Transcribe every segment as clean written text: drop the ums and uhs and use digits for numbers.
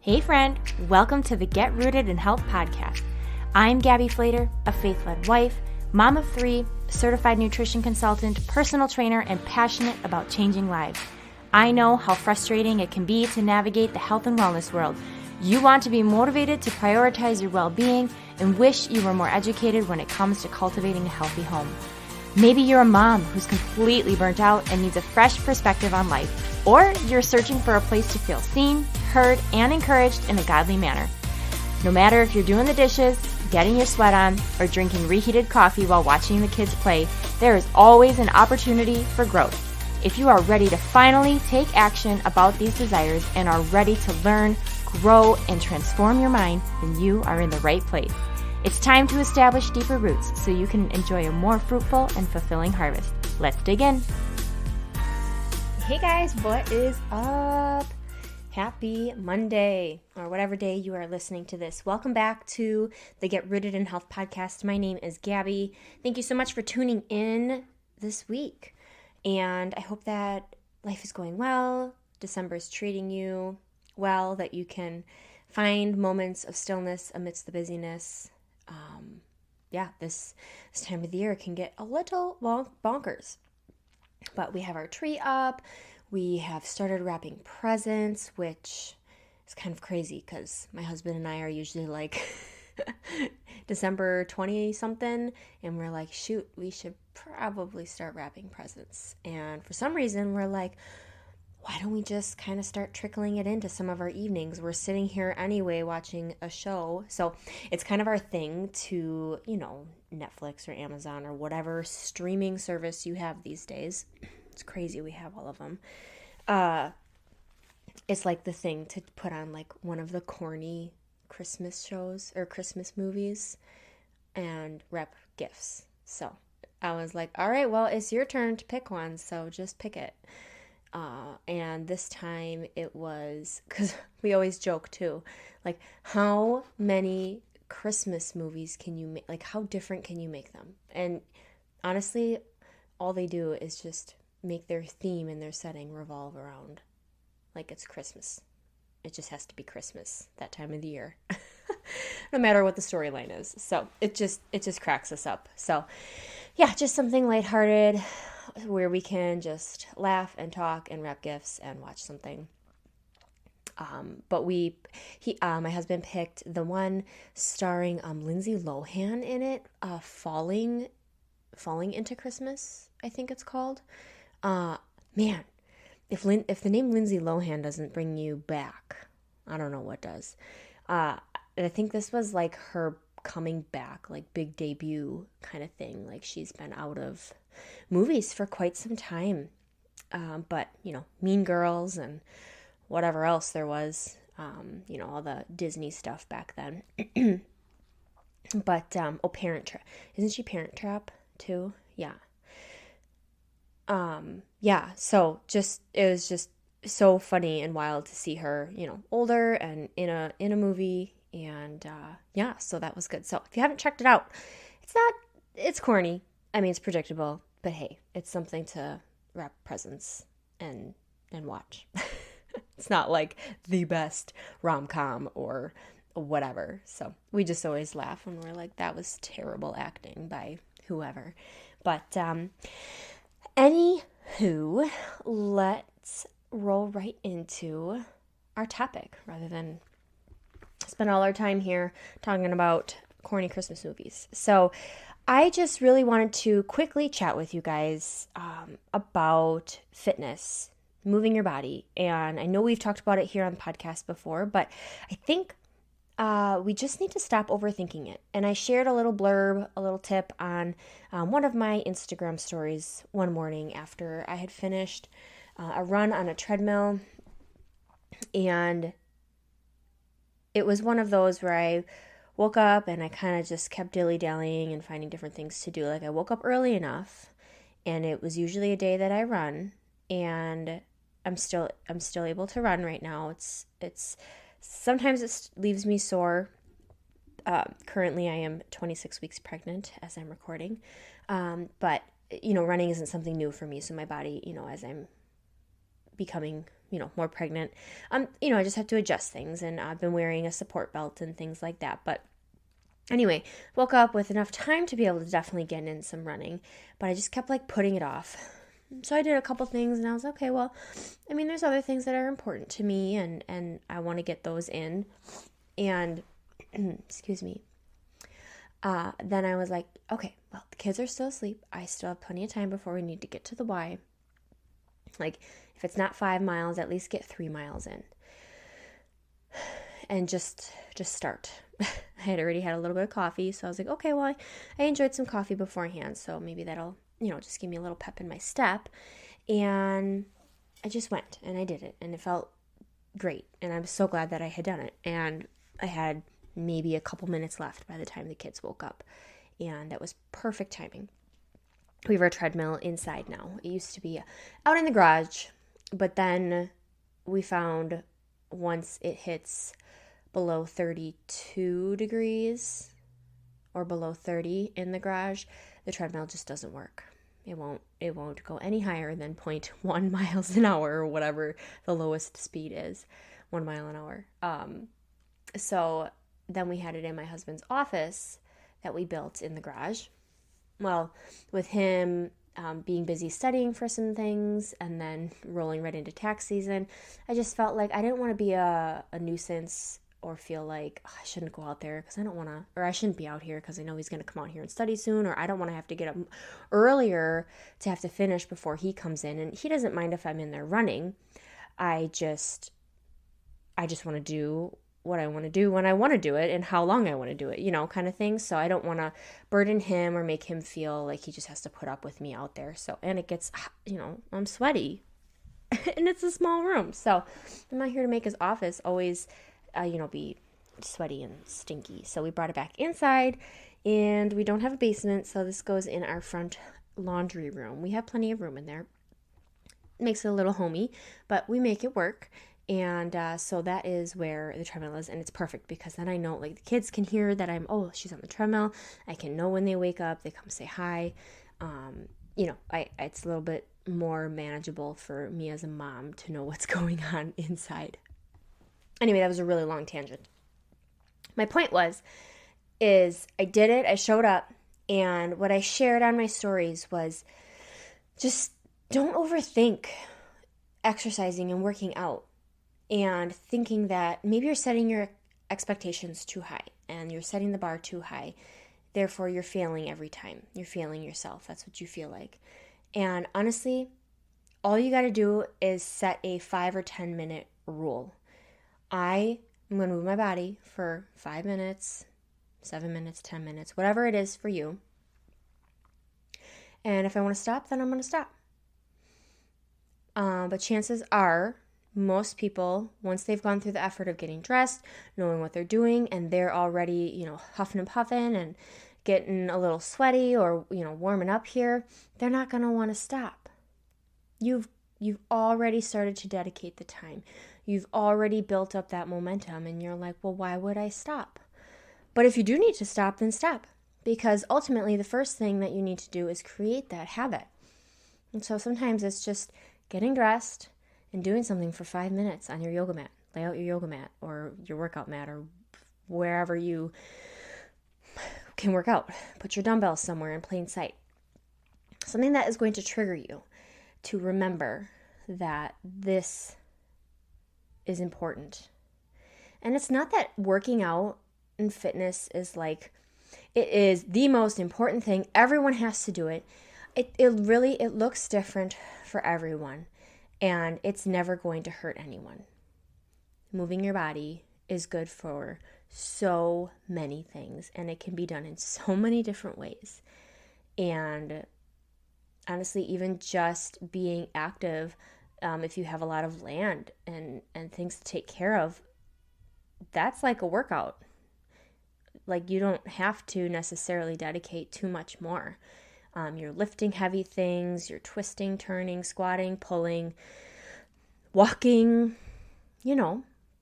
Hey friend, welcome to the Get Rooted in Health podcast. I'm Gabby Flater, a faith-led wife, mom of 3, certified nutrition consultant, personal trainer, and passionate about changing lives. I know how frustrating it can be to navigate the health and wellness world. You want to be motivated to prioritize your well-being and wish you were more educated when it comes to cultivating a healthy home. Maybe you're a mom who's completely burnt out and needs a fresh perspective on life, or you're searching for a place to feel seen, heard, and encouraged in a godly manner. No matter if you're doing the dishes, getting your sweat on, or drinking reheated coffee while watching the kids play, there is always an opportunity for growth. If you are ready to finally take action about these desires and are ready to learn, grow, and transform your mind, then you are in the right place. It's time to establish deeper roots so you can enjoy a more fruitful and fulfilling harvest. Let's dig in. Hey guys, what is up? Happy Monday, or whatever day you are listening to this. Welcome back to the Get Rooted in Health podcast. My name is Gabby. Thank you so much for tuning in this week. And I hope that life is going well. December is treating you well, that you can find moments of stillness amidst the busyness. This time of the year can get a little bonkers. But we have our tree up. We have started wrapping presents, which is kind of crazy because my husband and I are usually like December 20-something, and we're like, shoot, we should probably start wrapping presents. And for some reason, we're like, why don't we just kind of start trickling it into some of our evenings? We're sitting here anyway watching a show. So it's kind of our thing to, Netflix or Amazon or whatever streaming service you have these days. It's crazy we have all of them. It's like the thing to put on like one of the corny Christmas shows or Christmas movies and wrap gifts. So I was like, all right, well, it's your turn to pick one. So just pick it. And this time it was, because we always joke too, like how many Christmas movies can you make, like how different can you make them? And honestly, all they do is just make their theme and their setting revolve around like it's Christmas. It just has to be Christmas that time of the year, no matter what the storyline is. So it just cracks us up. So yeah, just something lighthearted where we can just laugh and talk and wrap gifts and watch something. But my husband picked the one starring Lindsay Lohan in it, Falling into Christmas, I think it's called. Man, if the name Lindsay Lohan doesn't bring you back, I don't know what does. I think this was like her coming back, like big debut kind of thing. Like she's been out of movies for quite some time. But Mean Girls and whatever else there was, all the Disney stuff back then. But, Parent Trap. Isn't she Parent Trap too? Yeah. So it was just so funny and wild to see her, older and in a movie. And, so that was good. So if you haven't checked it out, it's corny. I mean, it's predictable, but hey, it's something to wrap presents and watch. It's not like the best rom-com or whatever. So we just always laugh when we're like, that was terrible acting by whoever. But, anywho, let's roll right into our topic rather than spend all our time here talking about corny Christmas movies. So I just really wanted to quickly chat with you guys about fitness, moving your body. And I know we've talked about it here on the podcast before, but I think we just need to stop overthinking it. And I shared a little blurb, a little tip on one of my Instagram stories one morning after I had finished a run on a treadmill. And it was one of those where I woke up and I kind of just kept dilly-dallying and finding different things to do. Like I woke up early enough, and it was usually a day that I run, and I'm still able to run right now. It's sometimes it leaves me sore. Currently I am 26 weeks pregnant as I'm recording. But running isn't something new for me. So my body, as I'm becoming, more pregnant. I just have to adjust things, and I've been wearing a support belt and things like that. But anyway, woke up with enough time to be able to definitely get in some running, but I just kept like putting it off. So I did a couple things, and I was okay, well, there's other things that are important to me, and I want to get those in. And excuse me. Then I was like, okay, well, the kids are still asleep. I still have plenty of time before we need to get to the Y. Like, if it's not 5 miles, at least get 3 miles in. And just start. I had already had a little bit of coffee, so I was like, okay, well, I enjoyed some coffee beforehand, so maybe that'll, just give me a little pep in my step. And I just went, and I did it, and it felt great. And I'm so glad that I had done it. And I had maybe a couple minutes left by the time the kids woke up, and that was perfect timing. We have our treadmill inside now. It used to be out in the garage, but then we found once it hits below 32 degrees or below 30 in the garage, the treadmill just doesn't work. It won't go any higher than 0.1 miles an hour or whatever the lowest speed is, 1 mile an hour. So then we had it in my husband's office that we built in the garage. Well, with him being busy studying for some things and then rolling right into tax season, I just felt like I didn't want to be a nuisance or feel like I shouldn't go out there because I don't want to, or I shouldn't be out here because I know he's going to come out here and study soon, or I don't want to have to get up earlier to have to finish before he comes in. And he doesn't mind if I'm in there running. I just want to do what I want to do when I want to do it and how long I want to do it, kind of thing. So I don't want to burden him or make him feel like he just has to put up with me out there. So, and it gets, I'm sweaty and it's a small room. So I'm not here to make his office always, be sweaty and stinky. So we brought it back inside, and we don't have a basement. So this goes in our front laundry room. We have plenty of room in there. It makes it a little homey, but we make it work. And so that is where the treadmill is, and it's perfect because then I know, like, the kids can hear that she's on the treadmill. I can know when they wake up, they come say hi. It's a little bit more manageable for me as a mom to know what's going on inside. Anyway, that was a really long tangent. My point is I did it, I showed up, and what I shared on my stories was just don't overthink exercising and working out. And thinking that maybe you're setting your expectations too high and you're setting the bar too high. Therefore, you're failing every time. You're failing yourself. That's what you feel like. And honestly, all you got to do is set a 5 or 10 minute rule. I am going to move my body for 5 minutes, 7 minutes, 10 minutes, whatever it is for you. And if I want to stop, then I'm going to stop. But chances are, most people, once they've gone through the effort of getting dressed, knowing what they're doing, and they're already, huffing and puffing and getting a little sweaty or, warming up here, they're not going to want to stop. You've already started to dedicate the time. You've already built up that momentum, and you're like, well, why would I stop? But if you do need to stop, then stop. Because ultimately, the first thing that you need to do is create that habit. And so sometimes it's just getting dressed and doing something for 5 minutes on your yoga mat. Lay out your yoga mat or your workout mat or wherever you can work out. Put your dumbbells somewhere in plain sight. Something that is going to trigger you to remember that this is important. And it's not that working out and fitness is like, it is the most important thing. Everyone has to do it. It looks different for everyone. And it's never going to hurt anyone. Moving your body is good for so many things, and it can be done in so many different ways. And honestly, even just being active, if you have a lot of land and things to take care of, that's like a workout. Like, you don't have to necessarily dedicate too much more. You're lifting heavy things, you're twisting, turning, squatting, pulling, walking,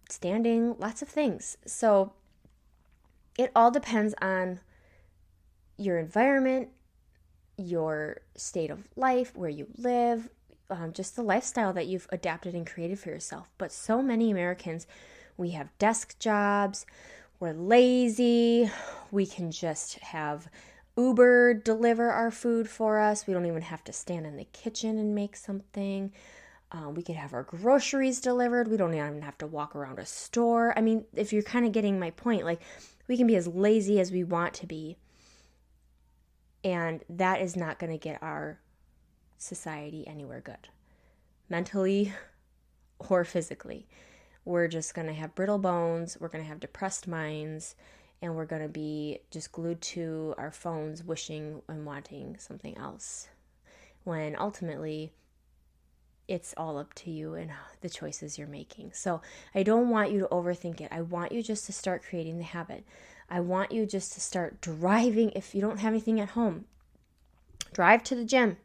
standing, lots of things. So it all depends on your environment, your state of life, where you live, just the lifestyle that you've adapted and created for yourself. But so many Americans, we have desk jobs, we're lazy, we can just have Uber deliver our food for us. We don't even have to stand in the kitchen and make something. We could have our groceries delivered. We don't even have to walk around a store. I mean, if you're kind of getting my point, like we can be as lazy as we want to be. And that is not going to get our society anywhere good, mentally or physically. We're just going to have brittle bones. We're going to have depressed minds. And we're going to be just glued to our phones, wishing and wanting something else. When ultimately, it's all up to you and the choices you're making. So I don't want you to overthink it. I want you just to start creating the habit. I want you just to start driving. If you don't have anything at home, drive to the gym.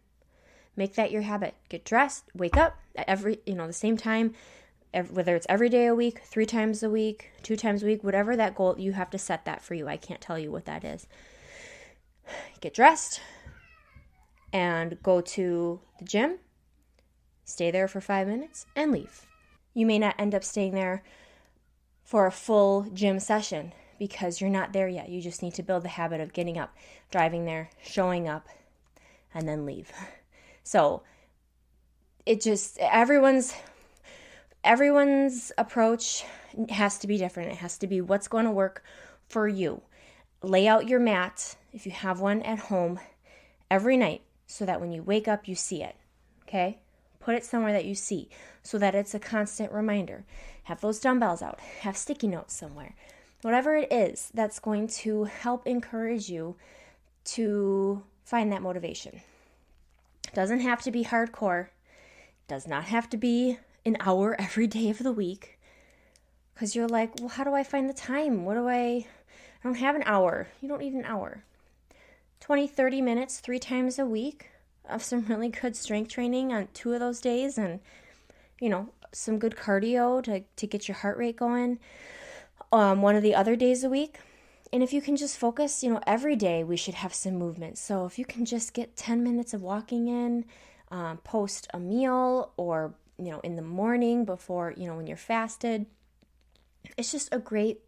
Make that your habit. Get dressed, wake up at the same time, whether it's every day a week, 3 times a week, 2 times a week, whatever that goal, you have to set that for you. I can't tell you what that is. Get dressed and go to the gym, stay there for 5 minutes and leave. You may not end up staying there for a full gym session because you're not there yet. You just need to build the habit of getting up, driving there, showing up, and then leave. So it just, everyone's approach has to be different. It has to be what's going to work for you. Lay out your mat, if you have one at home, every night so that when you wake up, you see it, okay? Put it somewhere that you see so that it's a constant reminder. Have those dumbbells out. Have sticky notes somewhere. Whatever it is that's going to help encourage you to find that motivation. It doesn't have to be hardcore. It does not have to be an hour every day of the week. Because you're like, well, how do I find the time? I don't have an hour. You don't need an hour. 20, 30 minutes, 3 times a week of some really good strength training on 2 of those days, and some good cardio to get your heart rate going one of the other days a week. And if you can just focus, every day we should have some movement. So if you can just get 10 minutes of walking in post a meal, or in the morning before, when you're fasted, it's just a great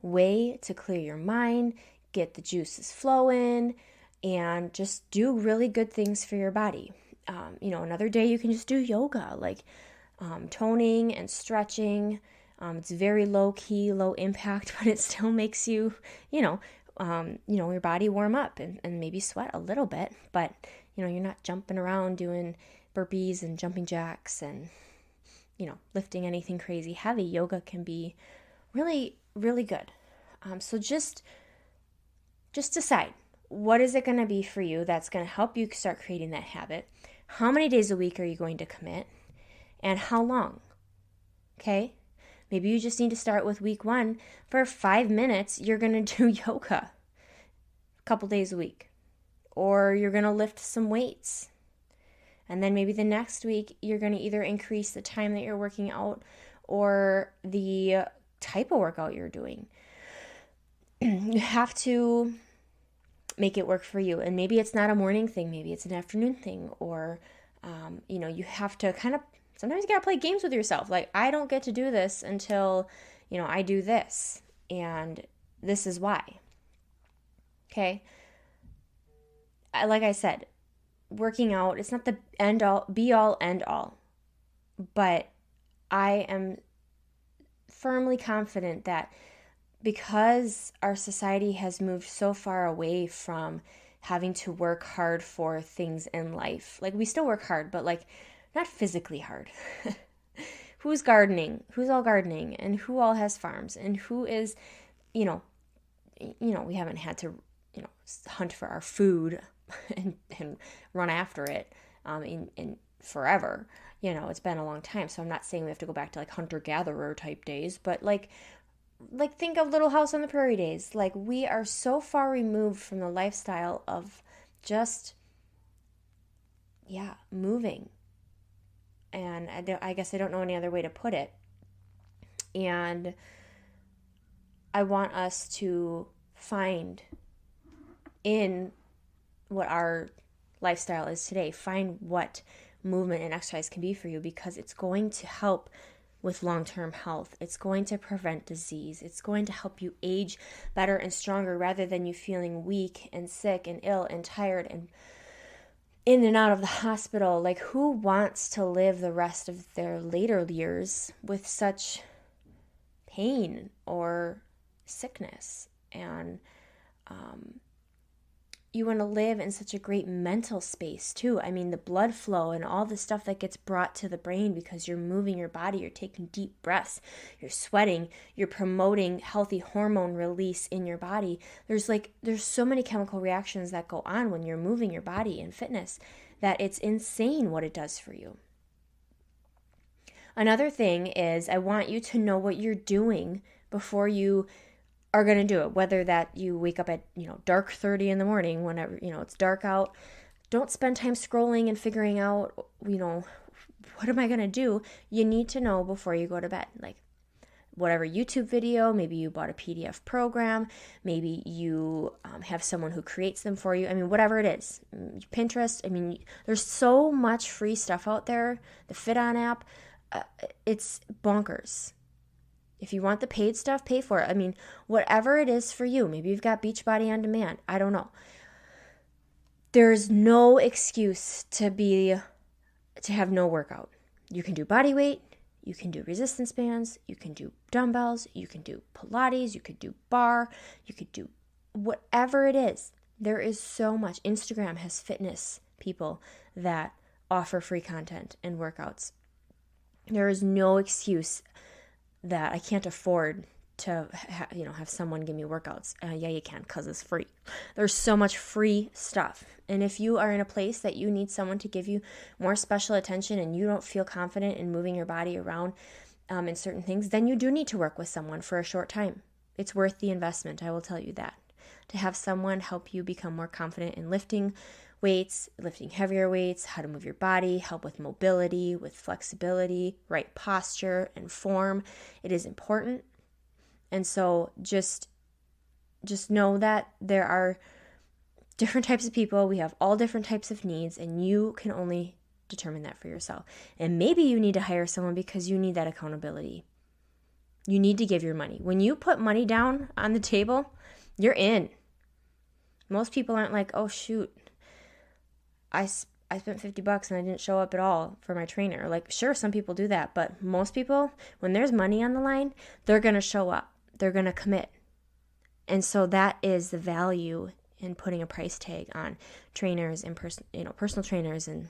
way to clear your mind, get the juices flowing, and just do really good things for your body. Another day you can just do yoga, like toning and stretching. It's very low key, low impact, but it still makes you, your body warm up and maybe sweat a little bit, but you're not jumping around doing burpees and jumping jacks and, lifting anything crazy heavy. Yoga can be really, really good. So just decide, what is it going to be for you that's going to help you start creating that habit? How many days a week are you going to commit? And how long? Okay? Maybe you just need to start with week 1. For 5 minutes, you're going to do yoga a couple days a week. Or you're going to lift some weights. And then maybe the next week, you're going to either increase the time that you're working out or the type of workout you're doing. You have to make it work for you. And maybe it's not a morning thing. Maybe it's an afternoon thing. Or, you have to sometimes you got to play games with yourself. Like, I don't get to do this until, I do this. And this is why. Okay? Like I said, working out, it's not the be all, end all. But I am firmly confident that because our society has moved so far away from having to work hard for things in life, like we still work hard, but like not physically hard. Who's gardening? Who's all gardening? And who all has farms? And who is, we haven't had to, hunt for our food and run after it in forever. It's been a long time. So I'm not saying we have to go back to like hunter-gatherer type days, but like think of Little House on the Prairie days. Like, we are so far removed from the lifestyle of just, moving. And I guess I don't know any other way to put it. And I want us to find in what our lifestyle is today, find what movement and exercise can be for you, because it's going to help with long-term health. It's going to prevent disease. It's going to help you age better and stronger, rather than you feeling weak and sick and ill and tired and in and out of the hospital. Like, who wants to live the rest of their later years with such pain or sickness? And you want to live in such a great mental space too. I mean, the blood flow and all the stuff that gets brought to the brain because you're moving your body, you're taking deep breaths, you're sweating, you're promoting healthy hormone release in your body. There's so many chemical reactions that go on when you're moving your body in fitness that it's insane what it does for you. Another thing is, I want you to know what you're doing before you are going to do it, whether that you wake up at, dark 30 in the morning, whenever, it's dark out. Don't spend time scrolling and figuring out, what am I going to do? You need to know before you go to bed. Like, whatever YouTube video, maybe you bought a PDF program, maybe you have someone who creates them for you. I mean, whatever it is, Pinterest. I mean, there's so much free stuff out there. The Fit On app, it's bonkers. If you want the paid stuff, pay for it. I mean, whatever it is for you. Maybe you've got Beachbody on demand. I don't know. There's no excuse to have no workout. You can do body weight. You can do resistance bands. You can do dumbbells. You can do Pilates. You could do bar. You could do whatever it is. There is so much. Instagram has fitness people that offer free content and workouts. There is no excuse that I can't afford to have someone give me workouts. Yeah, you can, because it's free. There's so much free stuff. And if you are in a place that you need someone to give you more special attention and you don't feel confident in moving your body around in certain things, then you do need to work with someone for a short time. It's worth the investment, I will tell you that. To have someone help you become more confident in lifting weights, lifting heavier weights, how to move your body, help with mobility, with flexibility, right posture and form. It is important. And so just know that there are different types of people. We have all different types of needs, and you can only determine that for yourself. And maybe you need to hire someone because you need that accountability. You need to give your money. When you put money down on the table, you're in. Most people aren't like, oh shoot, I spent $50 and I didn't show up at all for my trainer. Like, sure, some people do that, but most people, when there's money on the line, they're going to show up. They're going to commit. And so that is the value in putting a price tag on trainers and personal trainers and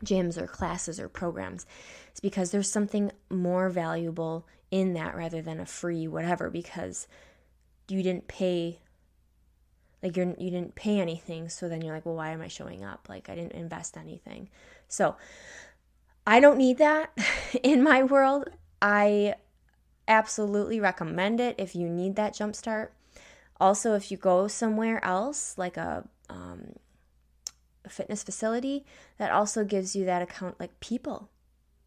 gyms or classes or programs. It's because there's something more valuable in that rather than a free whatever, because you didn't pay. Like, you didn't pay anything, so then you're like, well, why am I showing up? Like, I didn't invest anything. So I don't need that in my world. I absolutely recommend it if you need that jump start. Also, if you go somewhere else, like a fitness facility, that also gives you that account, like people.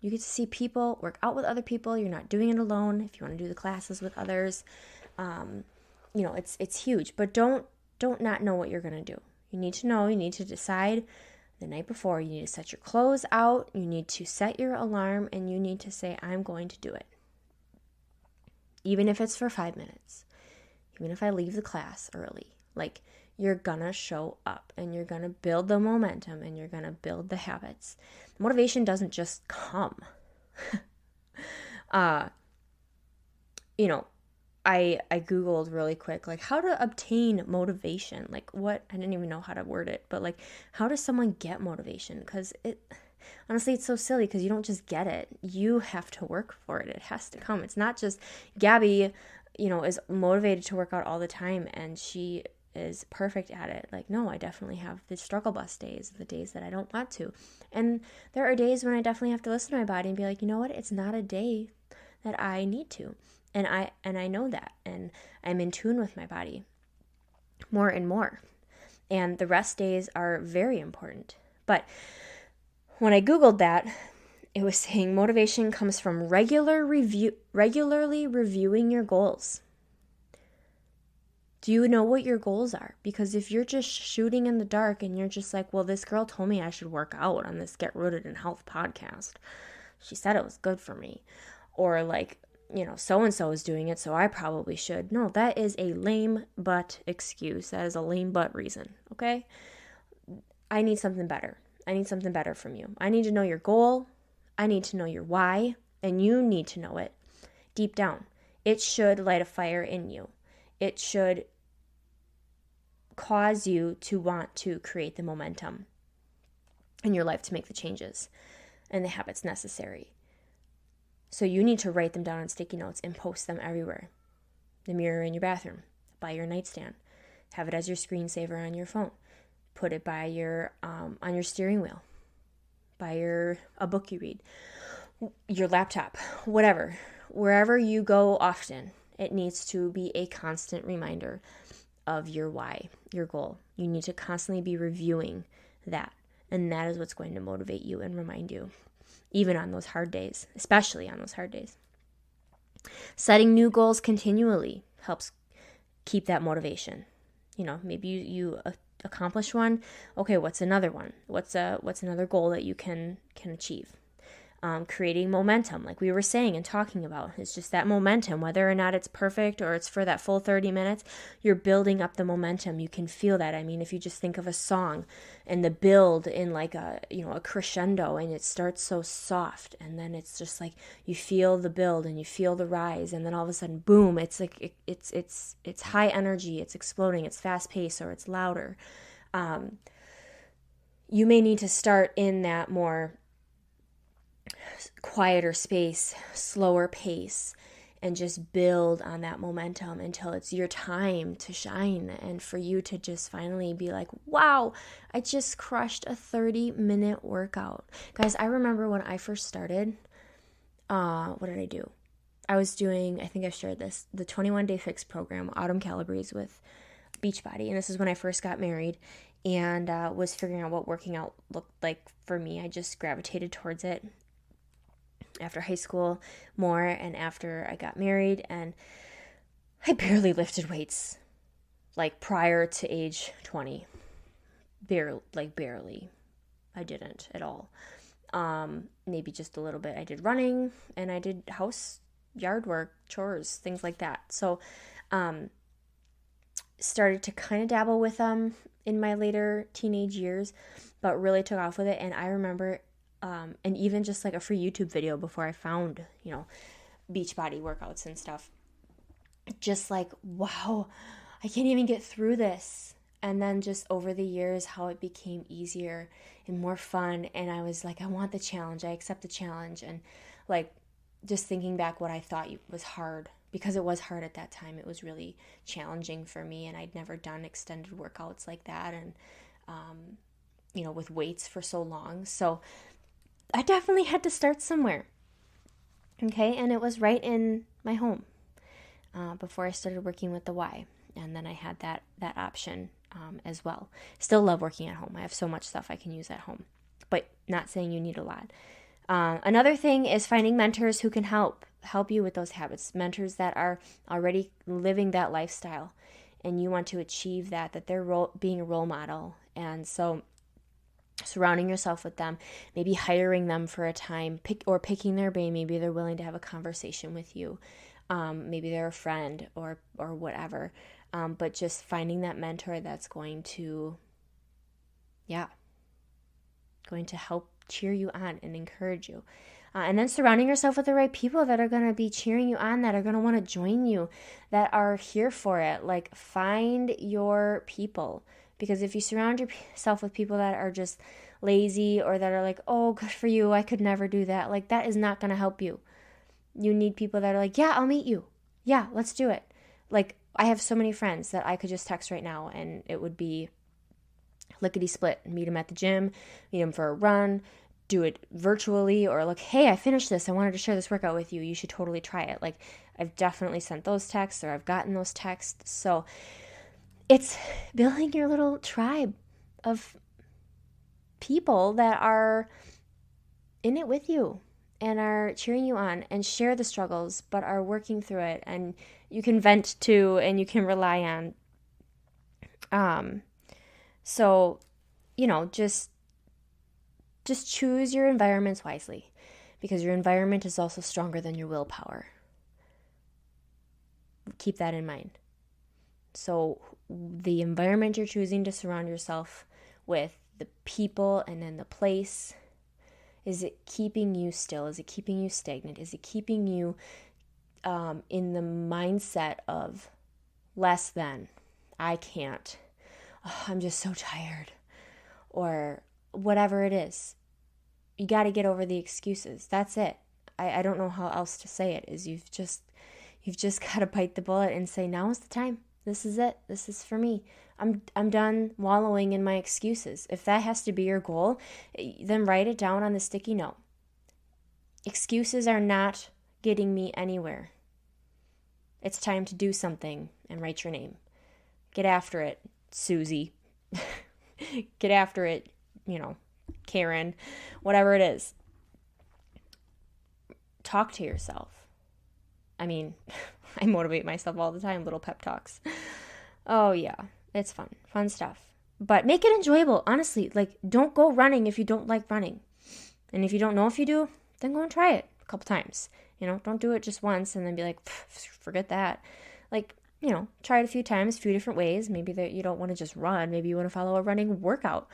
You get to see people, work out with other people. You're not doing it alone. If you want to do the classes with others, it's huge. But don't not know what you're going to do. You need to know. You need to decide the night before. You need to set your clothes out. You need to set your alarm, and you need to say, I'm going to do it. Even if it's for 5 minutes. Even if I leave the class early. Like, you're going to show up, and you're going to build the momentum, and you're going to build the habits. Motivation doesn't just come. I Googled really quick, like, how to obtain motivation. Like, what? I didn't even know how to word it, but like, how does someone get motivation? Because honestly, it's so silly, because you don't just get it. You have to work for it. It has to come. It's not just Gabby, is motivated to work out all the time and she is perfect at it. Like, no, I definitely have the struggle bus days, the days that I don't want to. And there are days when I definitely have to listen to my body and be like, you know what? It's not a day that I need to. And I know that, and I'm in tune with my body more and more. And the rest days are very important. But when I Googled that, it was saying motivation comes from regularly reviewing your goals. Do you know what your goals are? Because if you're just shooting in the dark and you're just like, well, this girl told me I should work out on this Get Rooted in Health podcast. She said it was good for me. Or like, so-and-so is doing it, so I probably should. No, that is a lame butt excuse. That is a lame butt reason, okay? I need something better. I need something better from you. I need to know your goal. I need to know your why, and you need to know it deep down. It should light a fire in you. It should cause you to want to create the momentum in your life to make the changes and the habits necessary. So you need to write them down on sticky notes and post them everywhere. The mirror in your bathroom, by your nightstand, have it as your screensaver on your phone. Put it by your on your steering wheel, by a book you read, your laptop, whatever. Wherever you go often, it needs to be a constant reminder of your why, your goal. You need to constantly be reviewing that. And that is what's going to motivate you and remind you, even on those hard days, especially on those hard days. Setting new goals continually helps keep that motivation. Maybe you accomplish one. Okay, what's another one? What's another goal that you can achieve? Creating momentum, like we were saying and talking about. It's just that momentum, whether or not it's perfect or it's for that full 30 minutes, you're building up the momentum. You can feel that. I mean, if you just think of a song and the build in like a crescendo, and it starts so soft, and then it's just like you feel the build and you feel the rise, and then all of a sudden, boom, it's like it's high energy, it's exploding, it's fast paced, or it's louder. You may need to start in that more quieter space, slower pace, and just build on that momentum until it's your time to shine, and for you to just finally be like, wow, I just crushed a 30-minute workout. Guys, I remember when I first started, what did I do? I was doing, I think I've shared this, the 21-day fix program, Autumn Calabrese with Beachbody, and this is when I first got married and was figuring out what working out looked like for me. I just gravitated towards it after high school more, and after I got married, and I barely lifted weights, like prior to age 20. Barely. I didn't at all. Maybe just a little bit. I did running, and I did yard work, chores, things like that. So started to kind of dabble with them in my later teenage years, but really took off with it. And I remember and even just like a free YouTube video before I found, Beachbody workouts and stuff. Just like, wow, I can't even get through this. And then just over the years, how it became easier and more fun. And I was like, I want the challenge. I accept the challenge. And like, just thinking back what I thought was hard, because it was hard at that time. It was really challenging for me. And I'd never done extended workouts like that. And, with weights for so long. So I definitely had to start somewhere, okay? And it was right in my home before I started working with the Y. And then I had that option as well. Still love working at home. I have so much stuff I can use at home, but not saying you need a lot. Another thing is finding mentors who can help you with those habits, mentors that are already living that lifestyle, and you want to achieve that they're being a role model. And so surrounding yourself with them, maybe hiring them for a time, picking their brain. Maybe they're willing to have a conversation with you. Maybe they're a friend or whatever. But just finding that mentor that's going to help cheer you on and encourage you. And then surrounding yourself with the right people that are going to be cheering you on, that are going to want to join you, that are here for it. Like, find your people. Because if you surround yourself with people that are just lazy, or that are like, oh, good for you, I could never do that, like, that is not going to help you. You need people that are like, yeah, I'll meet you. Yeah, let's do it. Like, I have so many friends that I could just text right now, and it would be lickety-split. Meet them at the gym, meet them for a run, do it virtually, or like, hey, I finished this. I wanted to share this workout with you. You should totally try it. Like, I've definitely sent those texts, or I've gotten those texts. So it's building your little tribe of people that are in it with you and are cheering you on and share the struggles, but are working through it, and you can vent to and you can rely on. So, just choose your environments wisely, because your environment is also stronger than your willpower. Keep that in mind. So the environment you're choosing to surround yourself with, the people, and then the place, is it keeping you still? Is it keeping you stagnant? Is it keeping you in the mindset of less than, I can't, I'm just so tired, or whatever it is? You got to get over the excuses. That's it. I don't know how else to say it. Is you've just got to bite the bullet and say, now is the time. This is it. This is for me. I'm done wallowing in my excuses. If that has to be your goal, then write it down on the sticky note. Excuses are not getting me anywhere. It's time to do something, and write your name. Get after it, Susie. Get after it, Karen, whatever it is. Talk to yourself. I mean, I motivate myself all the time, little pep talks. Oh yeah, it's fun stuff. But make it enjoyable, honestly. Like, don't go running if you don't like running. And if you don't know if you do, then go and try it a couple times. Don't do it just once and then be like, forget that. Like, try it a few times, a few different ways. Maybe that you don't want to just run. Maybe you want to follow a running workout.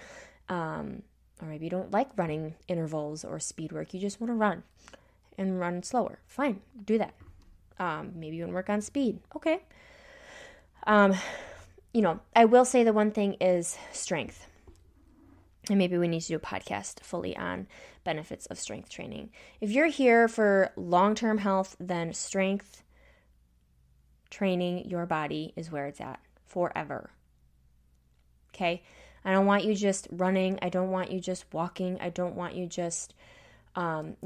Or maybe you don't like running intervals or speed work. You just want to run and run slower. Fine, do that. Maybe you want to work on speed. Okay. I will say the one thing is strength. And maybe we need to do a podcast fully on benefits of strength training. If you're here for long-term health, then strength training your body is where it's at forever. Okay? I don't want you just running. I don't want you just walking. I don't want you just, doing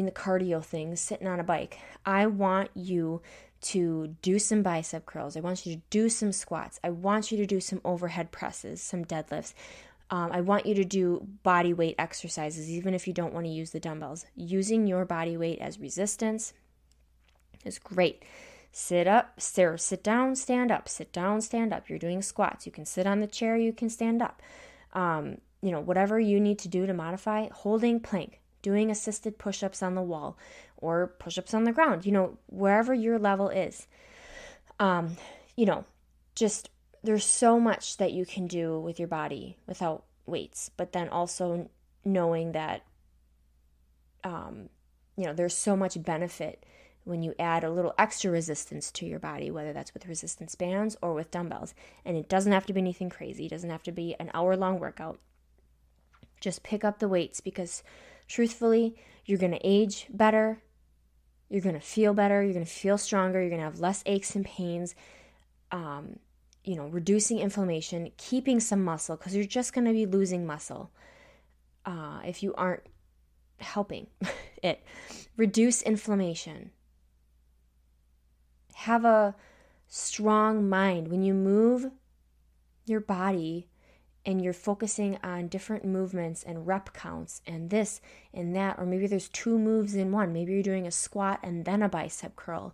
the cardio things, sitting on a bike. I want you to do some bicep curls. I want you to do some squats. I want you to do some overhead presses, some deadlifts. I want you to do body weight exercises, even if you don't want to use the dumbbells. Using your body weight as resistance is great. Sit up, sit down, stand up, sit down, stand up. You're doing squats. You can sit on the chair, you can stand up. Whatever you need to do to modify, holding plank, doing assisted push-ups on the wall or push-ups on the ground, wherever your level is. Just there's so much that you can do with your body without weights, but then also knowing that, there's so much benefit when you add a little extra resistance to your body, whether that's with resistance bands or with dumbbells. And it doesn't have to be anything crazy. It doesn't have to be an hour-long workout. Just pick up the weights, because truthfully, you're going to age better. You're going to feel better. You're going to feel stronger. You're going to have less aches and pains. Reducing inflammation, keeping some muscle, because you're just going to be losing muscle if you aren't helping it. Reduce inflammation. Have a strong mind. When you move your body and you're focusing on different movements and rep counts and this and that, or maybe there's two moves in one. Maybe you're doing a squat and then a bicep curl.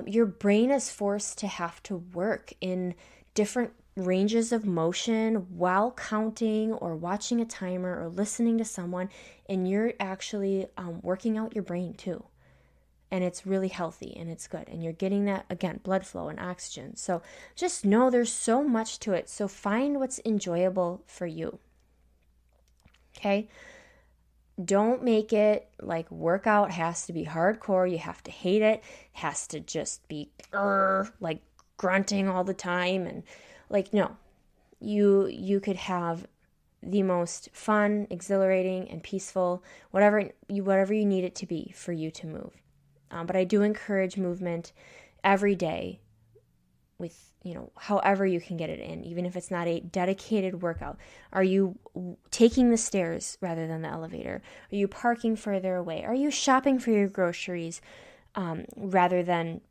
Your brain is forced to have to work in different ranges of motion while counting or watching a timer or listening to someone, and you're actually working out your brain too. And it's really healthy and it's good. And you're getting that, again, blood flow and oxygen. So just know there's so much to it. So find what's enjoyable for you. Okay? Don't make it like workout has to be hardcore. You have to hate it. It has to just be like grunting all the time. And no, you could have the most fun, exhilarating, and peaceful, whatever you need it to be for you to move. But I do encourage movement every day with, however you can get it in, even if it's not a dedicated workout. Are you taking the stairs rather than the elevator? Are you parking further away? Are you shopping for your groceries rather than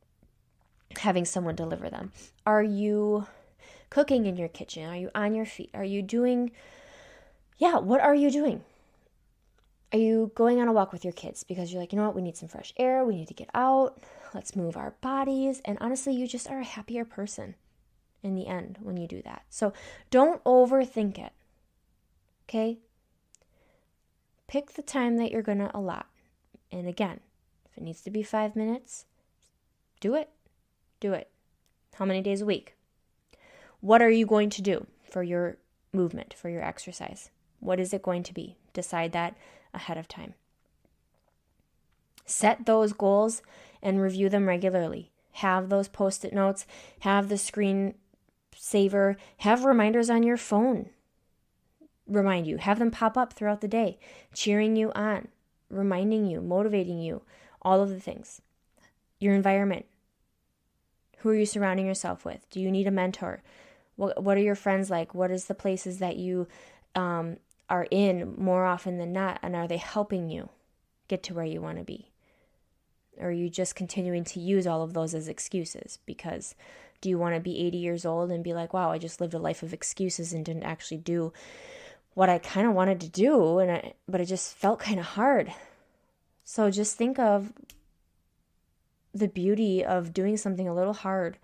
having someone deliver them? Are you cooking in your kitchen? Are you on your feet? Are you doing, what are you doing? Are you going on a walk with your kids because you're like, we need some fresh air, we need to get out, let's move our bodies, and honestly, you just are a happier person. in the end when you do that. So don't overthink it, okay? Pick the time that you're going to allot. And again, if it needs to be 5 minutes, do it. Do it. How many days a week? What are you going to do for your movement, for your exercise? What is it going to be? Decide that ahead of time. Set those goals and review them regularly. Have those post-it notes, have the screen saver, have reminders on your phone. Remind you, have them pop up throughout the day, cheering you on, reminding you, motivating you, all of the things. Your environment. Who are you surrounding yourself with? Do you need a mentor? What are your friends like? What is the places that you are in more often than not? And are they helping you get to where you want to be? Or are you just continuing to use all of those as excuses? Because do you want to be 80 years old and be like, wow, I just lived a life of excuses and didn't actually do what I kind of wanted to do, but it just felt kind of hard. So just think of the beauty of doing something a little hard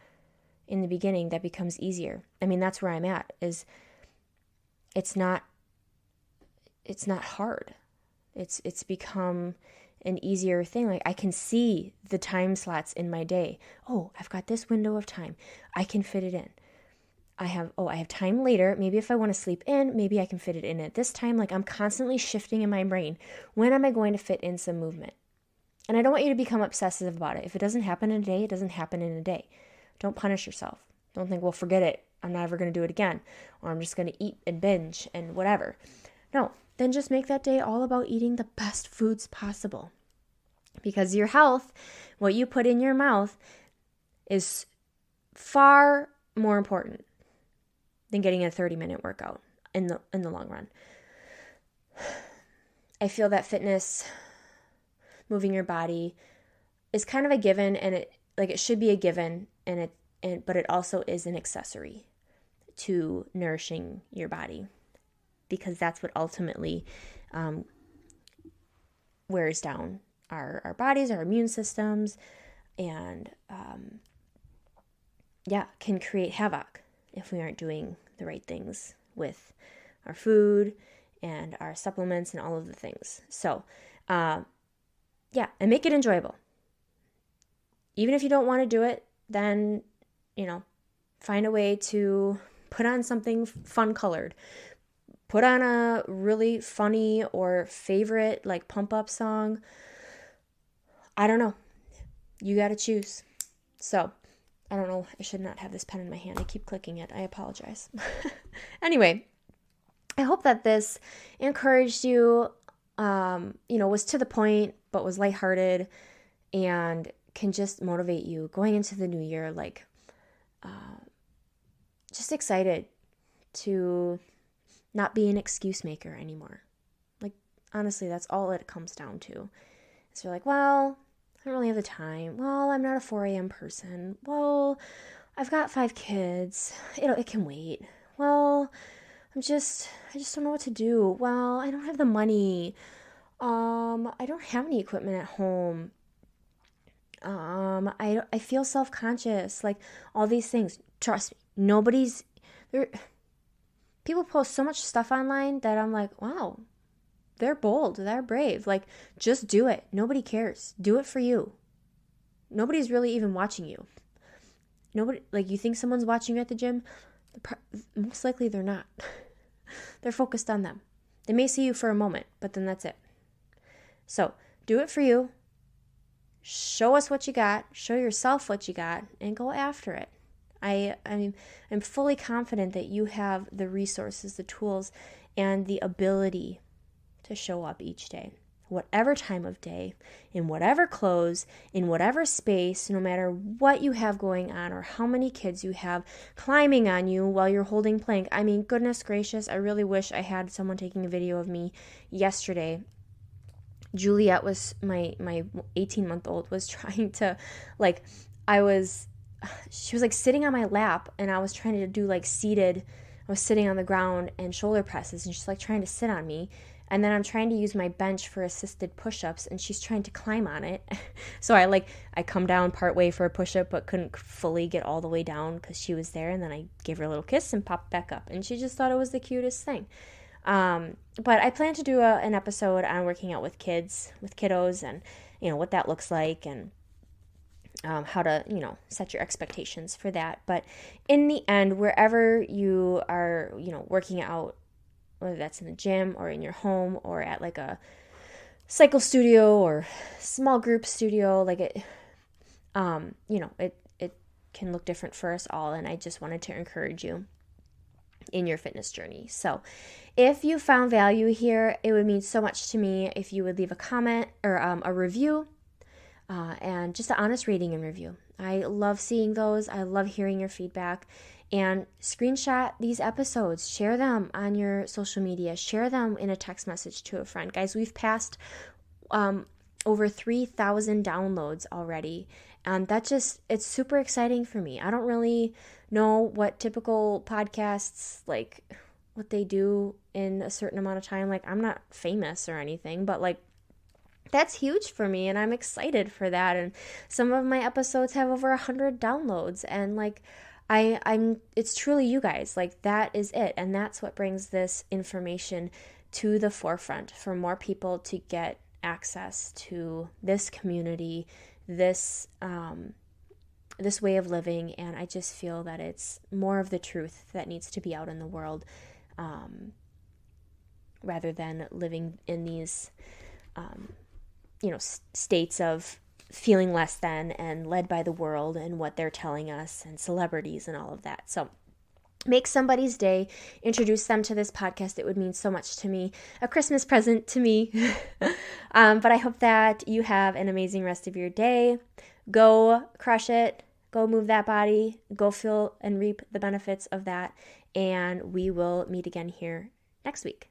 in the beginning that becomes easier. I mean, that's where I'm at, is it's not hard. It's become an easier thing. Like, I can see the time slots in my day. Oh, I've got this window of time. I can fit it in. I have time later. Maybe if I want to sleep in, maybe I can fit it in at this time. Like, I'm constantly shifting in my brain. When am I going to fit in some movement? And I don't want you to become obsessive about it. If it doesn't happen in a day, it doesn't happen in a day. Don't punish yourself. Don't think, well, forget it. I'm not ever going to do it again. Or I'm just going to eat and binge and whatever. No, then just make that day all about eating the best foods possible. Because your health, what you put in your mouth, is far more important than getting a 30-minute workout in the long run. I feel that fitness, moving your body, is kind of a given, and it should be a given, but it also is an accessory to nourishing your body, because that's what ultimately wears down our bodies, our immune systems, and can create havoc if we aren't doing the right things with our food and our supplements and all of the things. So, and make it enjoyable. Even if you don't want to do it, then, find a way to put on something fun colored. Put on a really funny or favorite, like, pump-up song. I don't know. You got to choose. So, I don't know. I should not have this pen in my hand. I keep clicking it. I apologize. Anyway, I hope that this encouraged you, was to the point, but was lighthearted and can just motivate you going into the new year, like, just excited to not be an excuse maker anymore. Like, honestly, that's all it comes down to. So you're like, well, I don't really have the time. Well, I'm not a 4 a.m. person. Well, I've got 5 kids. It can wait. Well, I just don't know what to do. Well, I don't have the money. I don't have any equipment at home. I feel self-conscious. Like, all these things. Trust me, people post so much stuff online that I'm like, wow, they're bold, they're brave. Like, just do it. Nobody cares. Do it for you. Nobody's really even watching you. Nobody, like, you think someone's watching you at the gym? Most likely they're not. They're focused on them. They may see you for a moment, but then that's it. So, do it for you. Show us what you got. Show yourself what you got, and go after it. I'm fully confident that you have the resources, the tools, and the ability to show up each day, whatever time of day, in whatever clothes, in whatever space, no matter what you have going on or how many kids you have climbing on you while you're holding plank. I mean, goodness gracious, I really wish I had someone taking a video of me yesterday. Juliet was my 18-month-old was trying to, she was like sitting on my lap, and I was trying to do like seated I was sitting on the ground and shoulder presses, and she's like trying to sit on me. And then I'm trying to use my bench for assisted push-ups, and she's trying to climb on it. So I come down part way for a push-up, but couldn't fully get all the way down because she was there. And then I gave her a little kiss and popped back up. And she just thought it was the cutest thing. But I plan to do an episode on working out with kids, with kiddos, and what that looks like, and how to set your expectations for that. But in the end, wherever you are working out, whether that's in the gym or in your home or at like a cycle studio or small group studio, like it can look different for us all. And I just wanted to encourage you in your fitness journey. So if you found value here, it would mean so much to me if you would leave a comment or a review, and just an honest rating and review. I love seeing those. I love hearing your feedback. And screenshot these episodes, share them on your social media, share them in a text message to a friend. Guys, we've passed over 3,000 downloads already. And it's super exciting for me. I don't really know what typical podcasts, like what they do in a certain amount of time. Like, I'm not famous or anything, but like, that's huge for me, and I'm excited for that. And some of my episodes have over 100 downloads, and like, it's truly you guys. Like, that is it. And that's what brings this information to the forefront for more people to get access to this community, this way of living. And I just feel that it's more of the truth that needs to be out in the world, rather than living in these, states of feeling less than and led by the world and what they're telling us and celebrities and all of that. So make somebody's day, introduce them to this podcast. It would mean so much to me, a Christmas present to me. But I hope that you have an amazing rest of your day. Go crush it. Go move that body. Go feel and reap the benefits of that. And we will meet again here next week.